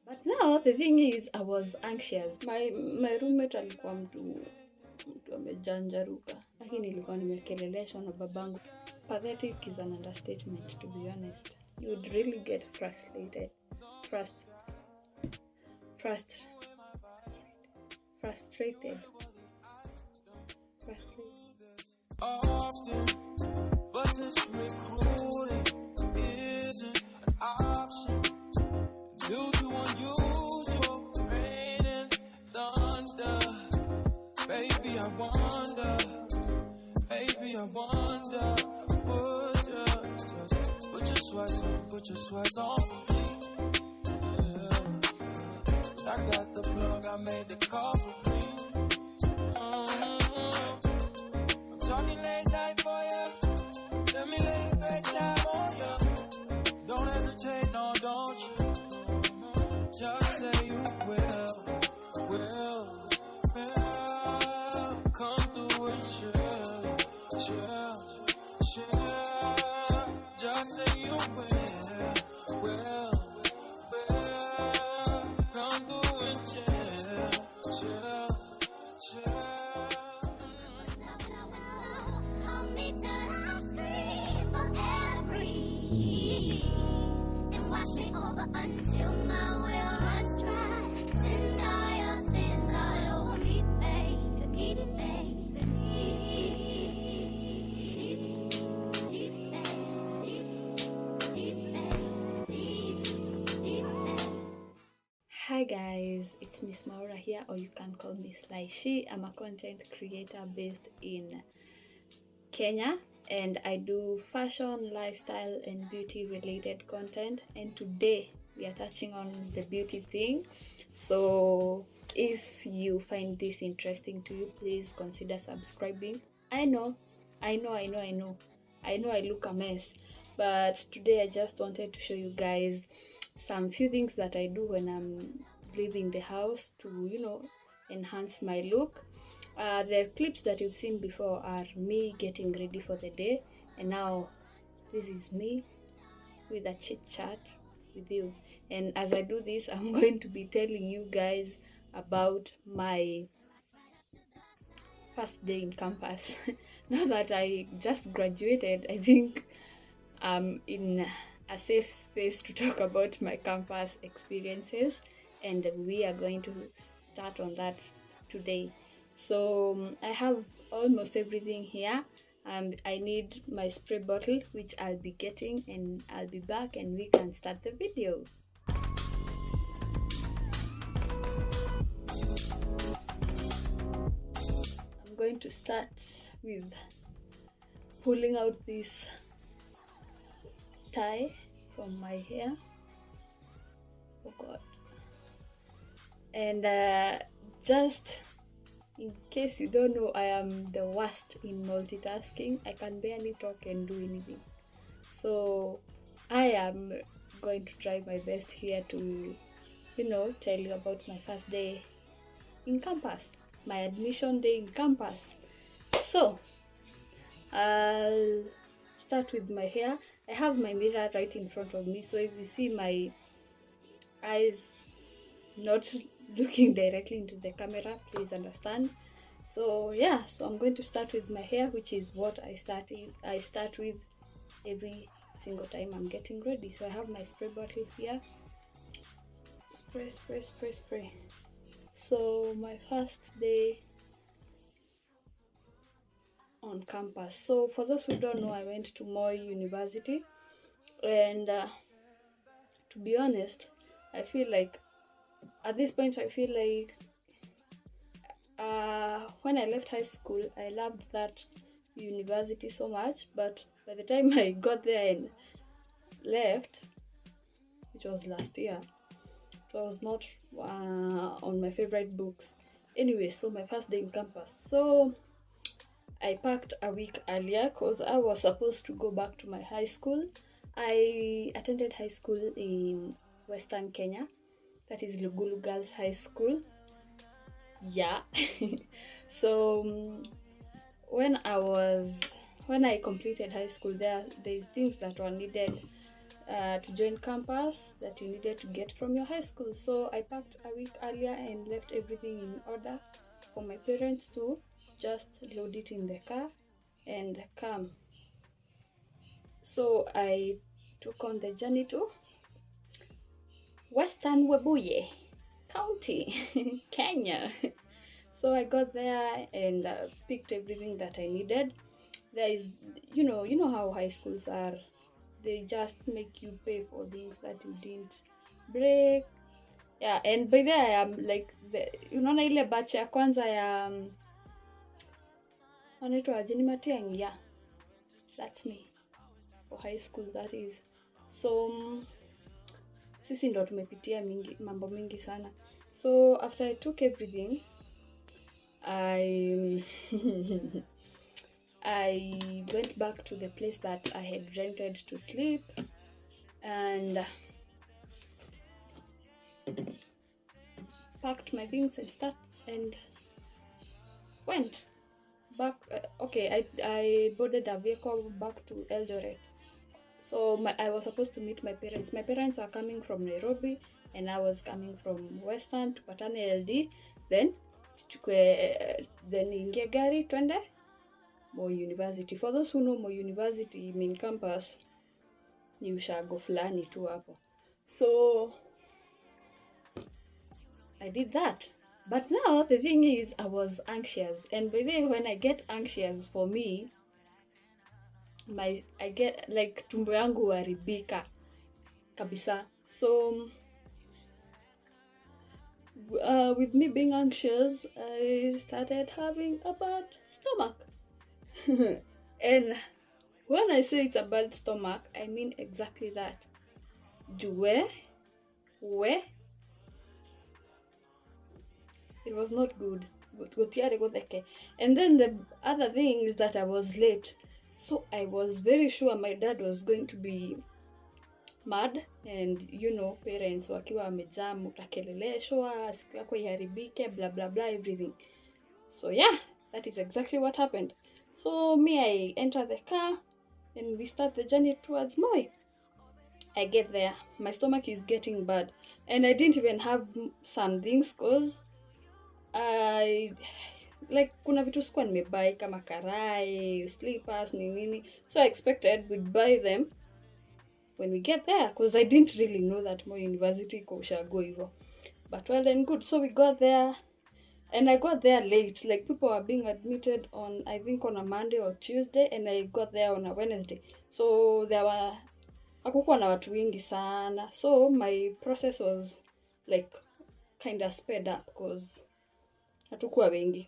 But now the thing is, I was anxious. My roommate alikuwa mtu amejanjaruka, lakini nilikuwa nimekeleleshwa na babangu. Pathetic is an understatement, to be honest. You would really get frustrated. Often, but since recruiting isn't an option, due to unusual rain and thunder, baby, I wonder, would you just put your sweats on me? Yeah. I got the plug, I made the call for me. Talking late night for ya. Let me lay a great time on ya. Don't hesitate, no, don't you? Just say you will. Come through and chill. Just say you will. Come through and chill. Until my will runs dry, and all your sins all over me, baby, Hi guys, it's Miss Mwaura here, or you can call me Sly. I'm a content creator based in Kenya, and I do fashion, lifestyle, and beauty related content. And today we are touching on the beauty thing. So if you find this interesting to you, please consider subscribing. I know I look a mess, but today I just wanted to show you guys some few things that I do when I'm leaving the house to, enhance my look. The clips that you've seen before are me getting ready for the day, and now this is me with a chit chat with you. And as I do this, I'm going to be telling you guys about my first day in campus. Now that I just graduated, I think I'm in a safe space to talk about my campus experiences, and we are going to start on that today. So I have almost everything here. I need my spray bottle, which I'll be getting, and I'll be back and we can start the video. I'm going to start with pulling out this tie from my hair. Oh god. And just in case you don't know, I am the worst in multitasking. I can barely talk and do anything. So I am going to try my best here to, tell you about my first day in campus, my admission day in campus. So I'll start with my hair. I have my mirror right in front of me, so if you see my eyes not looking directly into the camera, please understand. So yeah, so I'm going to start with my hair, which is what I start with every single time I'm getting ready. So I have my spray bottle here. Spray. So my first day on campus. So for those who don't know, I went to Moi University, and to be honest, I feel like at this point when I left high school, I loved that university so much, but by the time I got there and left, which was last year, it was not on my favorite books. Anyway, so my first day in campus. So I packed a week earlier because I was supposed to go back to my high school. I attended high school in Western Kenya. That is Lugulu Girls High School. Yeah. So when I completed high school, there's things that were needed to join campus that you needed to get from your high school. So I packed a week earlier and left everything in order for my parents to just load it in the car and come. So I took on the journey to Western Webuye County, Kenya. So I got there and picked everything that I needed. There is, you know how high schools are. They just make you pay for things that you didn't break. Yeah, and by there I am like, unaona ile batch ya kwanza ya anaitwa Ajeni Matiang'i. Yeah, that's me for high school, that is. So sisi ndo tumepitia mambo mingi sana. So after I took everything, I went back to the place that I had rented to sleep and packed my things and went back. I boarded a vehicle back to Eldoret. So I was supposed to meet my parents. My parents are coming from Nairobi and I was coming from Western to Patane LD. Then ingie gari twende Moi University. For those who know Moi University main campus, ni ushago fulani tu hapo. So I did that. But now the thing is, I was anxious, and by the way, when I get anxious, for me, I get like tumbo yangu haribika kabisa. So with me being anxious, I started having a bad stomach. And when I say it's a bad stomach, I mean exactly that. It was not good. And then the other thing is that I was late. So I was very sure my dad was going to be mad, and parents wakiwa wamejaa mtakeleleshwa, siku yako iharibike, blah blah blah, everything. So yeah, that is exactly what happened. So me, I enter the car and we start the journey towards Moi. I get there, my stomach is getting bad, and I didn't even have some things cause kuna vitu sikuwa nimebuy kama karai, slippers, nini. So I expected we'd buy them when we get there, because I didn't really know that Moi University iko ushago hivyo. But well and good. So we got there, and I got there late. Like, people were being admitted on, I think, on a Monday or Tuesday, and I got there on a Wednesday. So hakukuwa na watu wengi sana. So my process was like kind of sped up because hatukuwa wengi.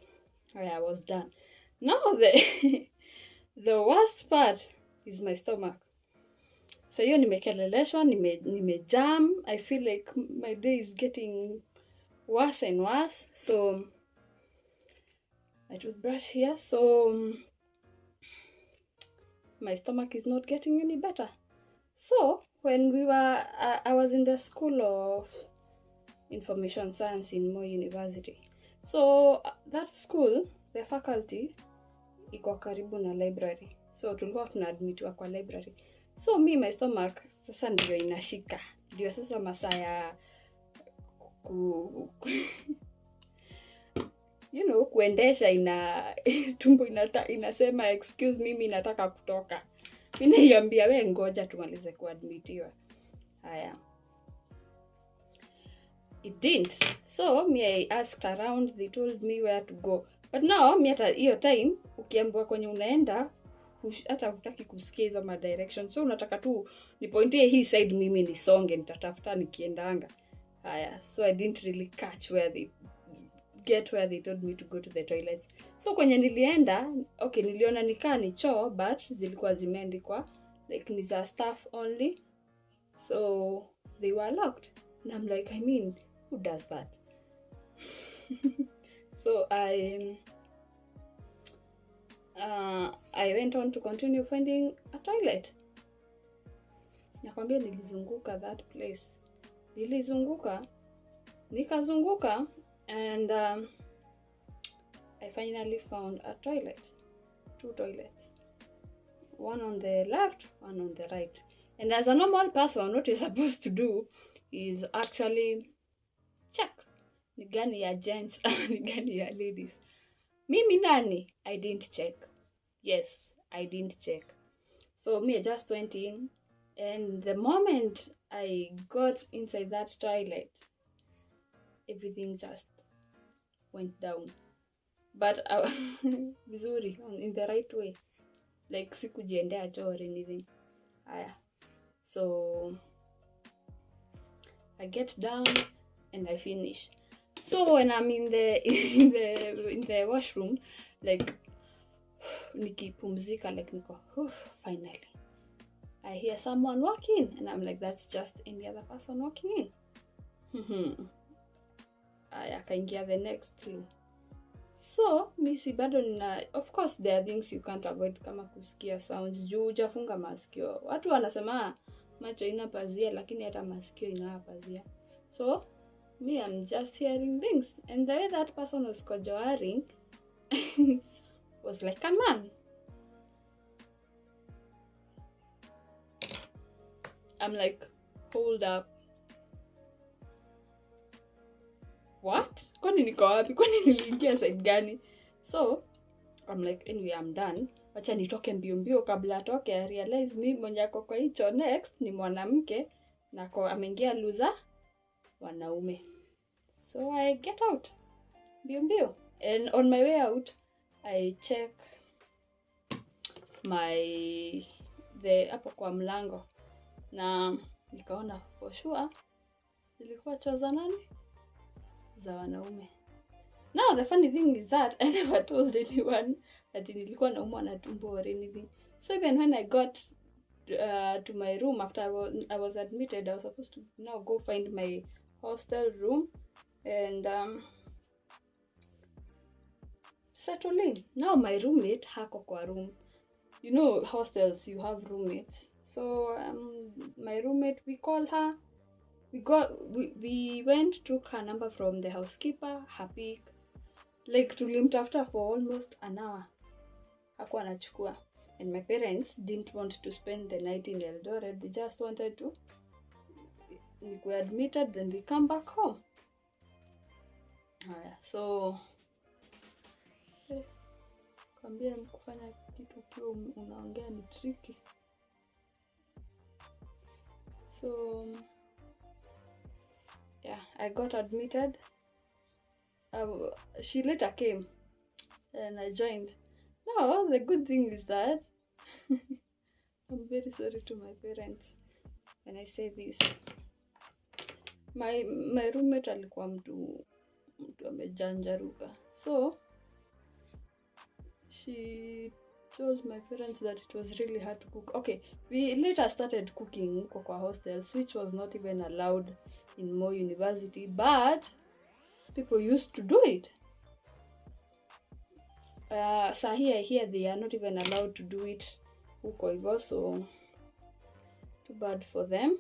I was done. Now the worst part is my stomach. So hiyo nimekeleleshwa, nimejam. I feel like my day is getting worse and worse. So my toothbrush here. So my stomach is not getting any better. So when I was in the School of Information Science in Moi University. So that school, the faculty, iko karibu na library. So tulikuwa tunaadmitiwa kwa library. So my stomach sasa ndio inashika. Ndio sasa masaa ya kuendesha tumbo inasema excuse me, nataka kutoka. Mimi niambia wewe ngoja tumalize kuadmitiwa. Haya. It didn't. So I asked around, they told me where to go. But now hata hiyo time ukiambiwa kwenye unaenda hata hutaki kusikia hizo ma direction. So unataka tu nipointie hii side, mimi nisonge nitatafuta nikiendanga. Haya. So I didn't really catch where they told me to go to the toilets. So kwenye nilienda, niliona nikaa ni choo, but zilikuwa zimeandikwa like ni za staff only. So they were locked. And I'm like, I mean, who does that? So I went on to continue finding a toilet. Nakwambia nilizunguka that place. Nikazunguka, and I finally found a toilet. 2 toilets. One on the left, one on the right. And as a normal person, what you're supposed to do is actually check ni gani ya gents ni gani ya ladies. Mimi nani? I didn't check. Yes, I didn't check. So me, I just went in, and the moment I got inside that toilet, everything just went down. But vizuri, in the right way. Like sikujiendea choo or anything. So I get down and I finish. So when I'm in the washroom, like nikipumzika, like niko, finally I hear someone walking, and I'm like, that's just any other person walking in. Akaingia the next room. So misi bado nina, of course there are things you can't avoid, kama kusikia sounds juu hujafunga masikio. Watu wanasema macho ina pazia, lakini hata masikio ina pazia. So me, I'm just hearing things, and the way that person was kojoaring was like a man. I'm like, hold up. What? Kwani niko wapi? Kwani niliingia side gani? So I'm like, anyway, I'm done. Wacha nitoke mbio mbio kabla atoke. I realize me mwenye ako kwa hicho next ni mwanamke na ameingia loser wanaume. So I get out mbio mbio, and on my way out I check hapo kwa mlango, na nikaona for sure ilikuwa choo za nani? Za wanaume. Now the funny thing is that I never told anyone that nilikuwa naumwa na tumbo or anything. So even when I got to my room after I was admitted, I was supposed to now go find my hostel room and settle in. Now my roommate hako kwa room. You know, hostels, you have roommates. So my roommate, we call her. We went, took her number from the housekeeper, her pick. Like tulimtafuta for almost an hour. Hakuwa anachukua. And my parents didn't want to spend the night in Eldoret. They just wanted to be admitted, then they come back home. So kwambia kufanya kitu ukiwa unaongea ni tricky. So yeah, I got admitted. She later came and I joined. Now the good thing is that I'm very sorry to my parents when I say this. My roommate alikuwa mtu amejanjaruka. So she told my parents that it was really hard to cook. Okay, we later started cooking kwa hostels, which was not even allowed in Moi University, but people used to do it. So here I hear they are not even allowed to do it huko hivyo, so too bad for them.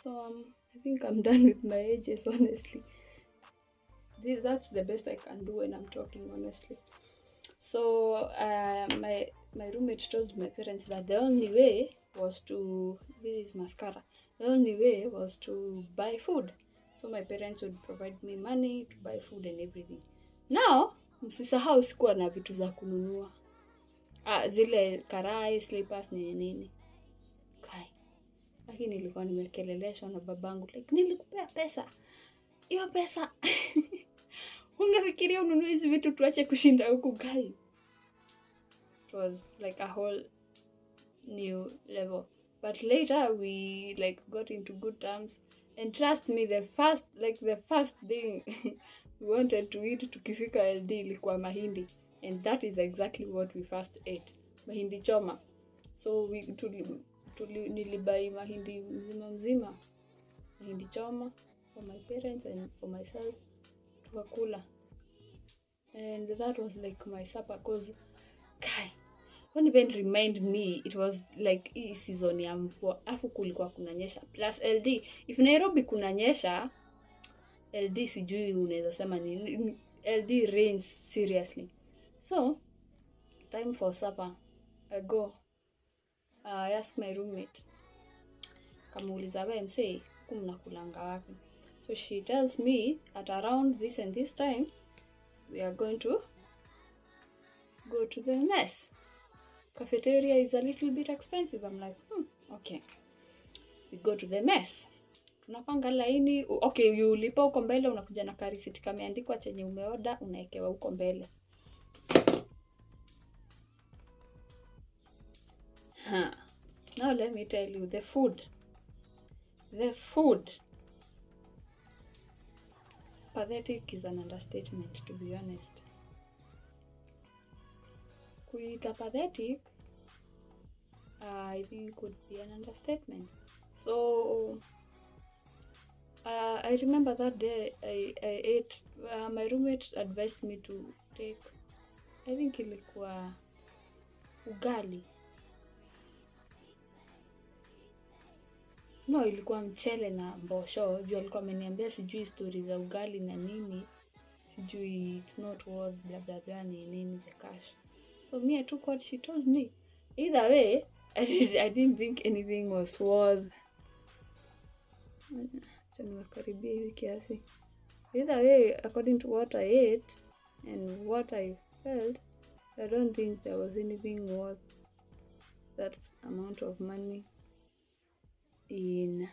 So I think I'm done with my ages, honestly. That's the best I can do when I'm talking, honestly. So my roommate told my parents that the only way was to, this is mascara, the only way was to buy food. So my parents would provide me money to buy food and everything. Now, msisahau sikuwa na vitu za kununua. Zile karai, slippers, nini. Kai. Lakini nilikuwa nimekeleleshwa na babangu. Like, nilikupea pesa. Hiyo pesa. Ungefikiria ununue hizi vitu tuache kushinda huku gai. It was like a whole new level. But later we like got into good terms. And trust me, the first thing we wanted to eat tukifika LD ilikuwa mahindi. And that is exactly what we first ate. Mahindi choma. So nilibai mahindi mzima. Mahindi choma for my parents and for myself. Tukakula. And that was like my supper. Because, guy, don't even remind me, it was like hii season ya mvua, afu kulikuwa kunanyesha plus LD. If Nairobi kunanyesha, LD sijui unaweza sema ni LD rains seriously. So time for supper. I go. I ask my roommate, akamuuliza we msee, huku mnakulanga wapi? So she tells me at around this and this time we are going to go to the mess. Cafeteria is a little bit expensive. I'm like, okay. We go to the mess. Tunapanga laini. Okay, ulipa huko mbele, unakuja na karisiti kameandikwa chenye umeoda, unaekewa huko mbele. Now let me tell you, the food. Pathetic is an understatement, to be honest. Kuita pathetic, I think would be an understatement. So I remember that day I ate, my roommate advised me to take, I think ilikuwa ugali. No, ilikuwa mchele na mbosho. Juu alikuwa ameniambia sijui stories za ugali na nini. Sijui it's not worth blah blah blah nini the cash. So me, I took what she told me. Either way, I didn't think anything was worth. Either way, according to what I ate and what I felt, I don't think there was anything worth that amount of money in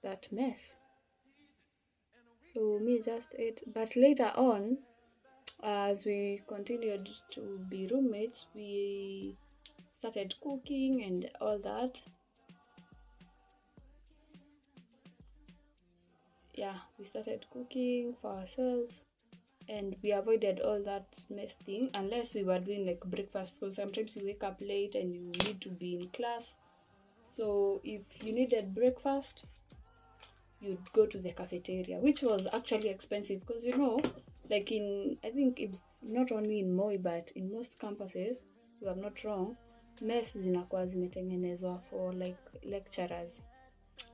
that mess. So me just ate. But later on, as we continued to be roommates, we started cooking and all that. Yeah, we started cooking for ourselves, and we avoided all that mess thing unless we were doing like breakfast. So sometimes you wake up late and you need to be in class. So if you needed breakfast, you'd go to the cafeteria, which was actually expensive because, you know, like I think if not only in Moi but in most campuses, if I'm not wrong, mess zinakuwa zimetengenezwa for like lecturers.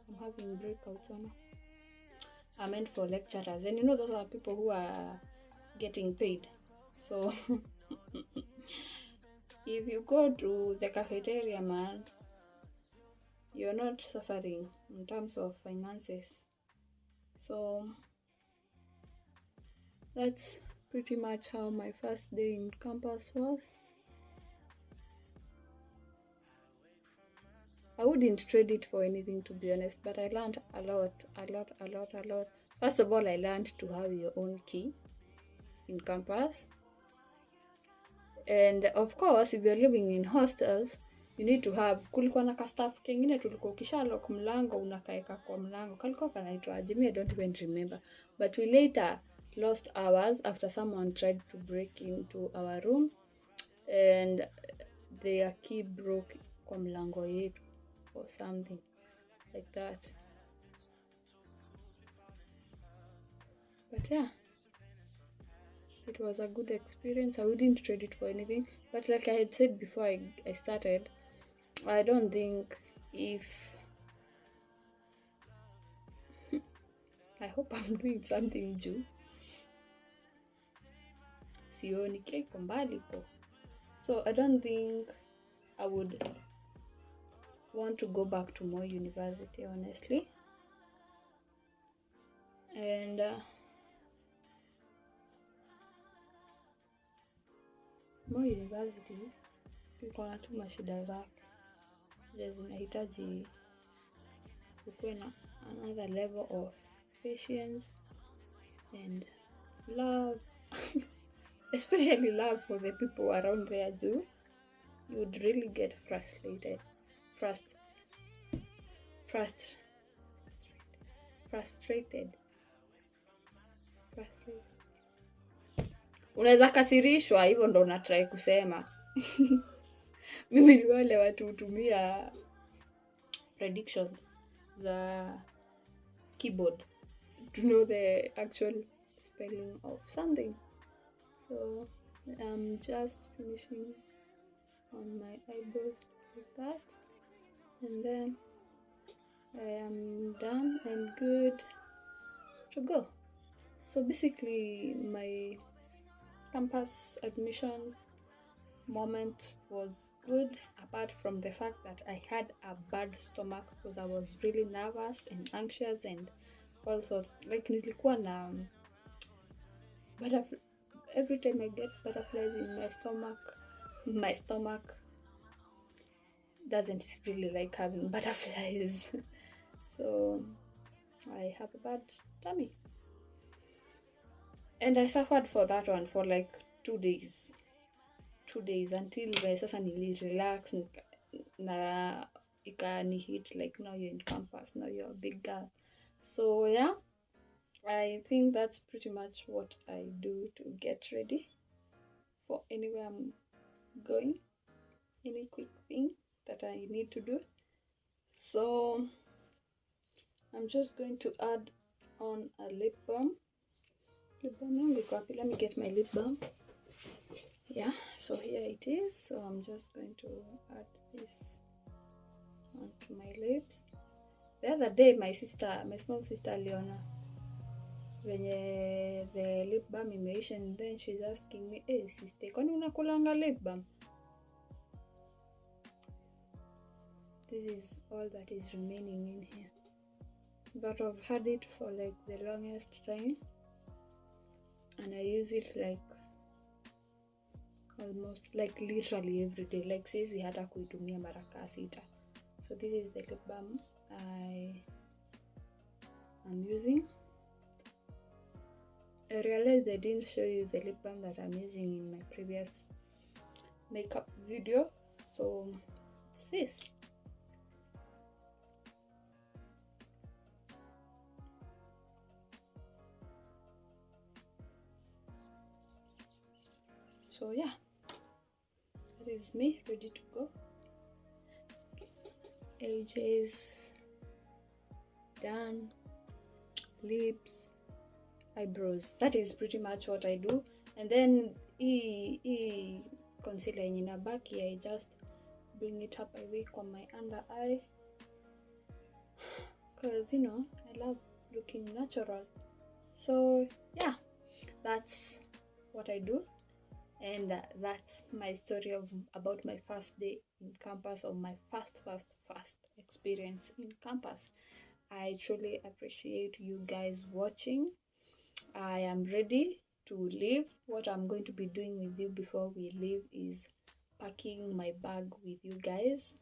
I'm having breakouts on. I meant for lecturers, and you know those are people who are getting paid. So if you go to the cafeteria, man, you're not suffering in terms of finances. So that's pretty much how my first day in campus was. I wouldn't trade it for anything, to be honest, but I learned a lot. First of all, I learned to have your own key in campus. And of course, if you're living in hostels, you need to have, kulikuwa na kastaff kengine tulikuwa kisha lock mlango unakaeka kwa mlango. Kalikuwa kanaitwa aje? I don't even remember. But we later lost ours after someone tried to break into our room and their key broke kwa mlango yetu or something like that. But yeah, it was a good experience. I wouldn't trade it for anything. But like I had said before I started, I don't think if I hope I'm doing something juu sioni kiko mbali po. So I don't think I would want to go back to Moi University, honestly. And Moi University iko na tu mashida zake zinahitaji kuwe na another level of patience and love. Especially love for the people around there too. You would really get frustrated. Unaweza kasirishwa, hivyo ndo natry kusema. Mimi ni wale watu hutumia predictions za keyboard to know the actual spelling of something. So I'm just finishing on my eyebrows like that, and then I am done and good to go. So basically my campus admission moment was good, apart from the fact that I had a bad stomach because I was really nervous and anxious and all sorts. Like nilikuwa na every time I get butterflies in my stomach doesn't really like having butterflies. So I have a bad tummy. And I suffered for that one for like 2 days. 2 days until sasa nili relax na ikani hit like now you're in campus, now you're a big girl. So yeah, I think that's pretty much what I do to get ready for anywhere I'm going, any quick thing that I need to do. So I'm just going to add on a lip balm. Let me get my lip balm. Yeah, so here it is. So I'm just going to add this onto my lips. The other day my small sister Leona, venye the lip balm imeisha, and then she's asking me, hey sister, kwani unakulanga lip balm? This is all that is remaining in here, but I've had it for like the longest time, and I use it like almost like literally every day, like siwezi hata kuitumia mara sita. So this is the lip balm I am using. I realized I didn't show you the lip balm that I'm using in my previous makeup video, so it's this. So yeah, that is me ready to go. Edges done, lips, eyebrows. That is pretty much what I do. And then concealer yenye inabaki, I just bring it up, I wake on my under eye, because you know I love looking natural. So yeah, that's what I do. And that's my story about my first day in campus, or my first experience in campus. I truly appreciate you guys watching. I am ready to leave. What I'm going to be doing with you before we leave is packing my bag with you guys,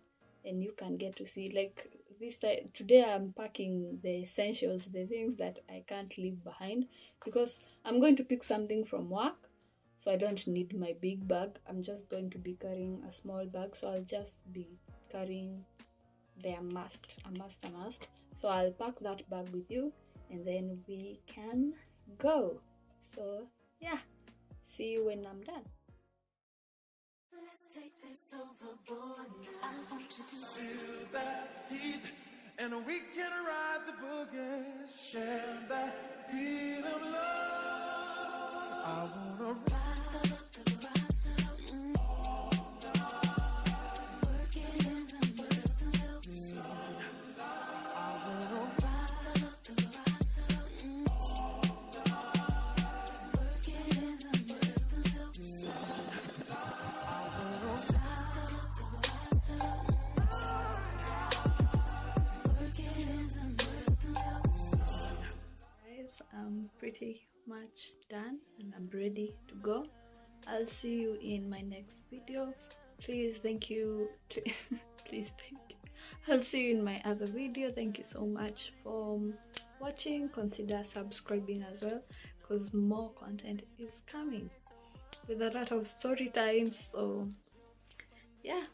and you can get to see, like this time today I'm packing the essentials, the things that I can't leave behind, because I'm going to pick something from work. So I don't need my big bag. I'm just going to be carrying a small bag. So I'll just be carrying a must. So I'll pack that bag with you, and then we can go. So yeah, see you when I'm done. Let's take this overboard now. I want you to feel that heat, and we can ride the boogie, share that beat of love. I wanna ride the rock, all night, working in the rhythm. I wanna ride the rock, all night, working in the rhythm. I wanna ride the rock, working in the rhythm. Guys, I'm pretty much done and I'm ready to go. I'll see you in my next video. Please, thank you. Please, thank you. I'll see you in my other video. Thank you so much for watching. Consider subscribing as well, because more content is coming with a lot of story times. So yeah,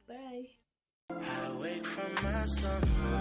bye. I wake from my slumber.